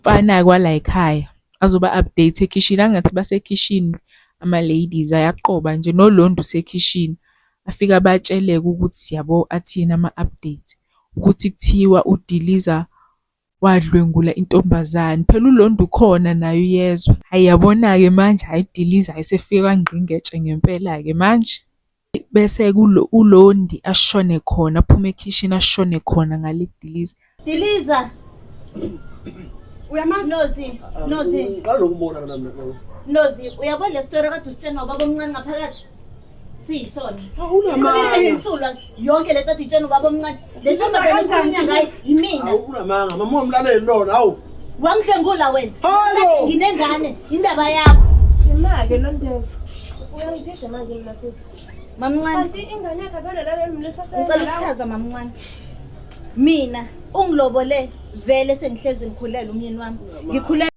Fana kwala ekhaya azoba update ekhishini, angathi basekhishini ama-ladies ayaqoba nje nolondo usekhishini. Afike abatsheleke ukuthi yabo athini ama-update ukuthi kuthiwa uDiliza wadlwengula intombazane. Phela uLondo ukhona naye uyezwa. Hhayi yabona-ke manje, hhayi uDiliza esefika kwangqingetshe ngempela-ke manje. Bese uLondi ashone khona, aphume ekhishini ashone khona ngale kuDiliza. Diliza. Uyamazi Nozi. Ngiqala ukubona nami lo. Nozi, uyabona le story kade usitshena ubaba omncane ngaphakathi? Siyisona. Awunamanga. Insulwa yonke le nto utshena ubaba omncane. Le nto basekhulunywa ngayo yimina. Awunamanga, mama umlaleli lona, hawu. Wangidlengula wena. Hayo. Nginengane, indaba yakho. Imake Nondevu. Uyangiphethe manje mina sisi. Mamncane. Kanti ingane yakhe vele la mina Ngicela ukuchaza mamncane. Mina ungilobole vele sengihlezi ngikhulela umyeni wami. Ngikhule